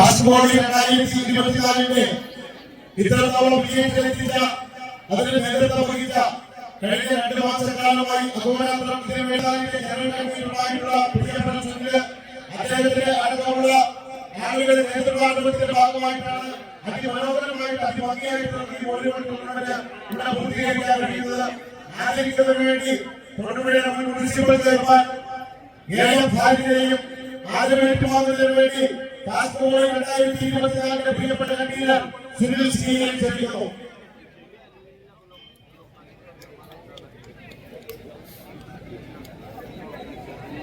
കാസർഗോഡ് 2024 ഇത്തരത്തോളം വിജയിച്ചെത്തിച്ച അതിന് നേതൃത്വം വഹിച്ച കഴിഞ്ഞ 2 മാസക്കാലമായി അഹോരാത്രം ഇതിന് മേധാവിയുടെ ജനറൽ കമ്മിറ്റിയിലുണ്ടായിട്ടുള്ള പ്രിയപ്പെട്ട സുനില് അദ്ദേഹത്തിന്റെ അടക്കമുള്ള ആളുകളുടെ നേതൃത്വത്തിന്റെ ഭാഗമായിട്ടാണ് അതിമനോഹരമായിട്ട് അതിഭംഗിയായിട്ടുള്ള ഈ വോളിബോൾ ടൂർണമെന്റ് ഇവിടെ പൂർത്തീകരിക്കാൻ കഴിയുന്നത്. ആദരിക്കുന്നതിന് വേണ്ടി തൊടുപുഴയുടെ മുൻ മുനിസിപ്പൽ ചെയർമാൻ ഭാര്യയെയും ആദരവേറ്റുവാങ്ങുന്നതിന് വേണ്ടി കാസർഗോഡ് 2024 പ്രിയപ്പെട്ട കൺവീനർ സുനിൽ സിംഗിനെയും ക്ഷണിക്കുന്നു.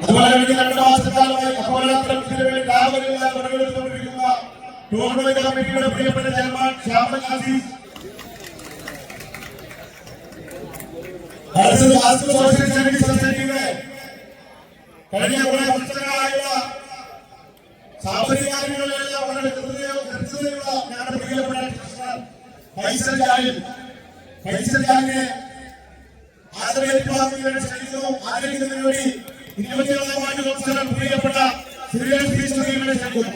അതുപോലെ 2 മാസക്കാലമായി അഹോരാത്രത്തിന് വേണ്ടി രാമകൃഷ്ണ പണിയെടുത്തുകൊണ്ടിരിക്കുന്ന ടൂർണമെന്റ് കമ്മിറ്റിയുടെ പ്രിയപ്പെട്ട ചെയർമാൻ ശ്യാമൻ ആസീസ്, സൊസൈറ്റിയുടെ കഴിഞ്ഞ കുറെ വർഷങ്ങളായുള്ള സാമ്പത്തിക കാര്യങ്ങളിലെല്ലാം വളരെ കൃത്യതയുള്ള ഞങ്ങളുടെ പ്രിയപ്പെട്ട ഫൈസലിനെ ആദരവേറ്റുവാങ്ങുന്നതിന് ക്ഷണിക്കുന്നു. ആദരിക്കുന്നതിന് വേണ്ടി 21 വാർഡ് കൗൺസിലർ പ്രിയപ്പെട്ട സുരേഷ് ക്ഷണിക്കുന്നു.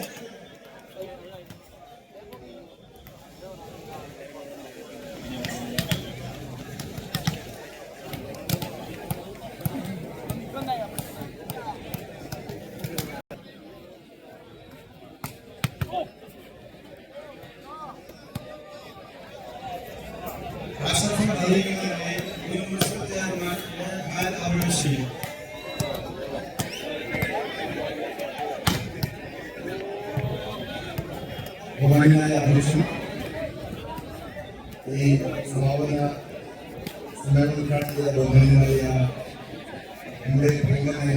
ബഹുമാന്യനായ അധ്യക്ഷൻ, ഈ സമാപന സമ്മേളനം ഉദ്ഘാടനം ചെയ്ത ബഹുമാന്യനായ നമ്മുടെ പ്രിയങ്കരനായ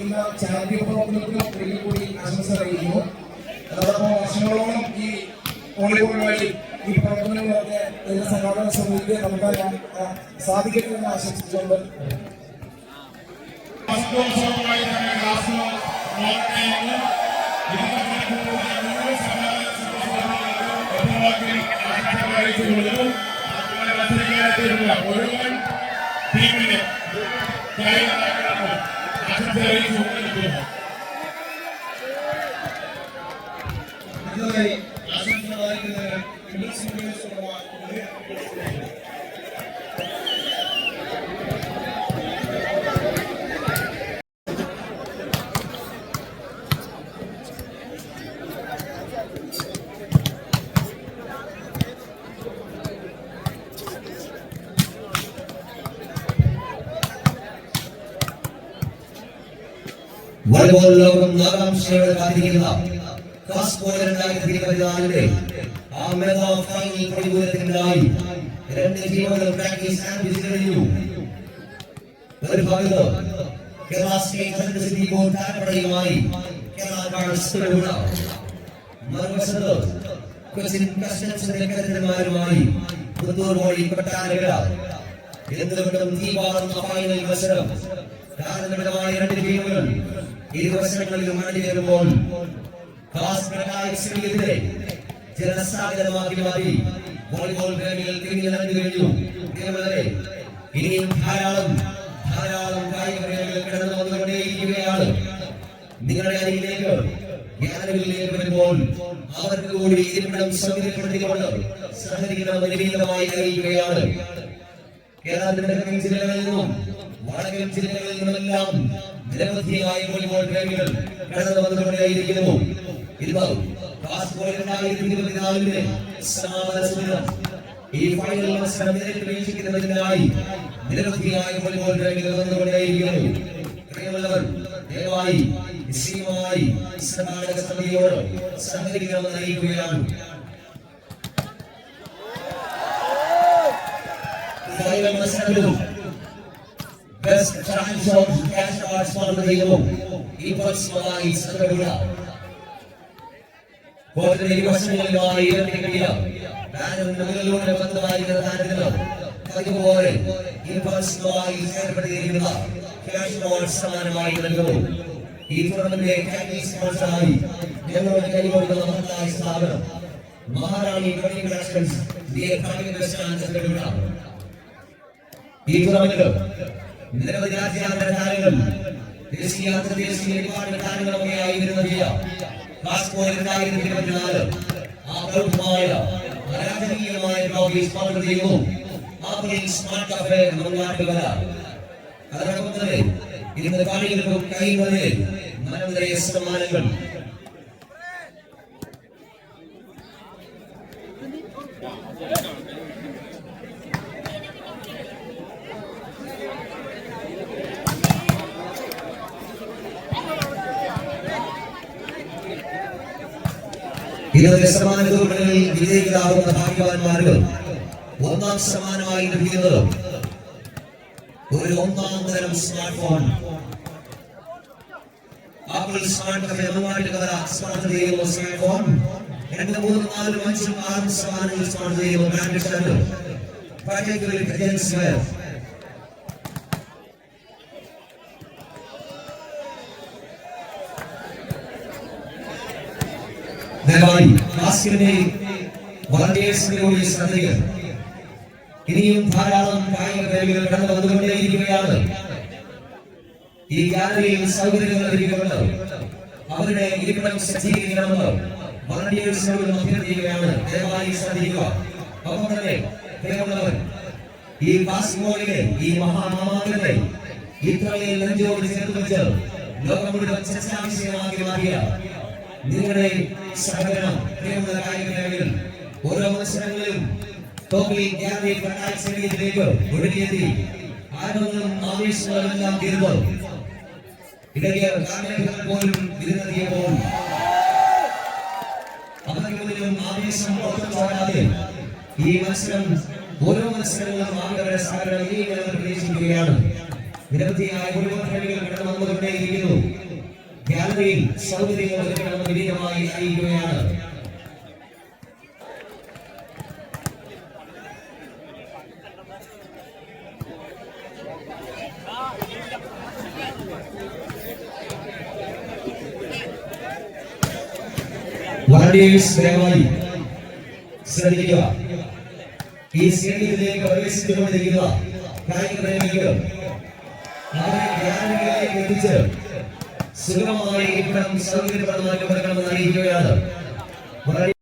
ഇന്ന് ചാരിറ്റി പ്രവർത്തനത്തിനും ഒരിക്കൽ കൂടി ആശംസ അറിയിക്കുന്നു. അതോടൊപ്പം വർഷങ്ങളോളം ഈ വോളിബോൾ വഴി ഈ പ്രവർത്തനങ്ങളൊക്കെ സംഘാടന സമിതിക്ക് നൽകാൻ സാധിക്കട്ടെ എന്ന് ആശംസിച്ചുകൊണ്ട് വോളിബോൾ ലോകം ആകാംക്ഷയോടെ കാത്തിരിക്കുന്ന കാസർഗോഡ് 2024 ആ മെഗാ ഫൈനൽ പ്രതികൂലത്തിനായി 2 ടീമുകൾ പ്രാക്ടീസ് ആരംഭിച്ചു കഴിഞ്ഞു. ഒരു ഭാഗത്ത് കേരള സ്റ്റേറ്റ് സിറ്റി ബോർഡ് താരപ്പടയുമായി കേരള കാസർഗോഡ്, മറുവശത്ത് കൊച്ചിൻ കസ്റ്റംസിന്റെ കരുത്തന്മാരുമായി പുത്തൂർ വഴി കൊട്ടാരക്കര. എന്തുകൊണ്ടും തീപാറുന്ന ഫൈനൽ മത്സരം കാരണപരമായ 2 ടീമുകൾ ഇരുവശങ്ങളിലും അണിനിരമ്പോൾ കാസർഗോഡിനെതിരെ ജനസാഗരമാക്കി മാറി വോളിബോൾ പ്രേമികൾ തിരിഞ്ഞു നടന്നു കഴിഞ്ഞു. ഇനിയും ധാരാളം കായിക പ്രേമികൾ കടന്നു വന്നുകൊണ്ടേയിരിക്കുകയാണ്. നിങ്ങളുടെ അരികിലേക്ക് ജ്ഞാനവിലേക്ക് വരുമ്പോൾ അവർക്ക് കൂടി ഇരിപ്പിടം സൗകര്യപ്പെടുത്തിക്കൊണ്ട് സഹകരിക്കണമെന്ന് വിനീതമായി അറിയിക്കുകയാണ്. കേരളത്തിന്റെ ജില്ലകളിൽ നിന്നും വടക്കൻ ജില്ലകളിൽ നിന്നുമെല്ലാം നിരവധിയായ വോളിബോൾ പ്രേമികൾ കടന്നു വന്നുകൊണ്ടേയിരിക്കുന്നു. കാസർഗോഡ് 2024 സമാപന സുദിനം ഈ ഫൈനൽ മത്സരം വീക്ഷിക്കുന്നതിനായി നിരവധിയായ വോളിബോൾ പ്രേമികൾ വന്നുകൊണ്ടേയിരിക്കുന്നു. പ്രിയമുള്ളവർ, ദയവായി നിശ്ചയമായി സംഘാടക സമിതിയോട് സഹകരിക്കണമെന്ന് അറിയിക്കുകയാണ്. ഫൈനൽ മത്സരത്തിലും best challenge shot cash award sponsor ചെയ്യുന്നു ഈ പരസ്യമായി സംഘടന. കോർട്ടിന്റെ ഇരുവശങ്ങളിലുമായി ഇരട്ടിക്കില്ല ബാനറിന്റെ മുകളിലൂടെ ബന്ധമായിരിക്കുന്ന താരത്തിന് അതുപോലെ ഈ പരസ്യമായി ചേർപ്പെടുത്തിയിരിക്കുന്ന ക്യാഷ് അവാർഡ് സമ്മാനമായി നൽകുന്നു. ഈ ടൂർണമെന്റിലെ ടാക്ടിക് സ്പോൺസറായി ഞങ്ങളുടെ കൈകൊടുക്കുന്ന മഹത്തായ സ്ഥാപനം മഹാറാണി വെഡിംഗ് കളക്ഷൻസ് സംഘടന. ഈ ടൂർണമെന്റിൽ നിരവധി രാജ്യാന്തര താരങ്ങൾ ദേശീയ അന്തർദേശീയ ഒരുപാട് കാര്യങ്ങളൊക്കെ ആയിരുന്നു കാസ്കോയിൽ 2024 ആ പ്രൗഢമായ അരാജകീയമായ ട്രോഫി സ്പോൺസർ ചെയ്യുന്നു സ്മാർട്ട് കഫേ മങ്ങാട്ടുകര. അതോടൊപ്പം തന്നെ ഇന്ന് കളികൾക്കും കൈകളിൽ മനോദയ സമ്മാനങ്ങൾ. ഇന്നത്തെ സമ്മാനങ്ങളിൽ വിജയികളാകുന്ന ഭാഗ്യവാന്മാർക്ക് ഒന്നാം സമ്മാനമായി ലഭിക്കുന്നത് ഒരു ഒന്നാം തരം smart phone. Apple smart cafe Mangattukara sponsor ചെയ്യുന്ന സ്മാർട്ട് ഫോൺ 2, 3, 4, 5, 6 സമ്മാനങ്ങൾ സ്പോൺസർ ചെയ്യുന്ന ബ്രാൻഡ് ഷർട്ട് പാറ്റേക്കുകളിൽ ജെൻസ് വെയർ. ദയവായി ബാസ്കറ്റിനെ വളണ്ടിയേഴ്സിനോട് ശ്രദ്ധിക്കുക. ഇനിയും ധാരാളം കായിക പ്രേമികൾ കടന്നു വന്നുകൊണ്ടേയിരിക്കുകയാണ്. ഈ ഗാലറിയിൽ സൗകര്യങ്ങൾ ഒരുക്കിക്കൊണ്ട് അവരുടെ ഇരിപ്പിടം സജ്ജീകരിക്കണമെന്ന് വളണ്ടിയേഴ്സിനോട് അഭ്യർത്ഥിക്കുകയാണ്. ദയവായി ശ്രദ്ധിക്കുക. ഒപ്പം തന്നെ പ്രിയമുള്ളവർ, ഈ ബാസ്കറ്റ്ബോളിലെ ഈ മഹാമാമാങ്കത്തെ ഇത്രയും നെഞ്ചോട് ചേർത്ത് വെച്ച് ലോകം മുഴുവൻ ചർച്ചാ വിഷയമാക്കി മാറിയ നിങ്ങളുടെ സഹകരണം പ്രിയമുള്ള കായിക പ്രേമികൾ ഓരോ മത്സരങ്ങളിലും ടോപ്പിൽ ഗ്യാലറി സ്റ്റേഡിയത്തിലേക്ക് ഒഴുകിയെത്തി ആരോഗ്യം ആവേശങ്ങളെല്ലാം തീർന്നു. ഇടയ്ക്ക് കാർമികർ പോലും വിരുന്നെത്തിയപ്പോൾ അവർക്ക് മുന്നിലും ആവേശം പുറത്തുചാടാതെ ഈ മത്സരം ഓരോ മത്സരങ്ങളും അവരുടെ സഹകരണം ഇനിയും പ്രതീക്ഷിക്കുകയാണ്. നിരവധിയായ ഒരുപാട് പ്രേമികൾ കടന്നു വന്നുകൊണ്ടേയിരിക്കുന്നു. ഗാലറിയിൽ സൗകര്യങ്ങൾ ഒരുക്കണമെന്ന് വിനീതമായി അറിയിക്കുകയാണ്. വളണ്ടിയേഴ്സ് ദയവായി ശ്രദ്ധിക്കുക. ഈ സ്റ്റേഡിയത്തിലേക്ക് പ്രവേശിച്ചുകൊണ്ടിരിക്കുന്ന കായിക പ്രേമികൾ അവരെ ഗ്യാലറികളിലേക്ക് എത്തിച്ച് സുഗമമായി ഇരിക്കണം, സൗകര്യപ്രദമായി കൊടുക്കണമെന്ന് അറിയിക്കുകയാണ്.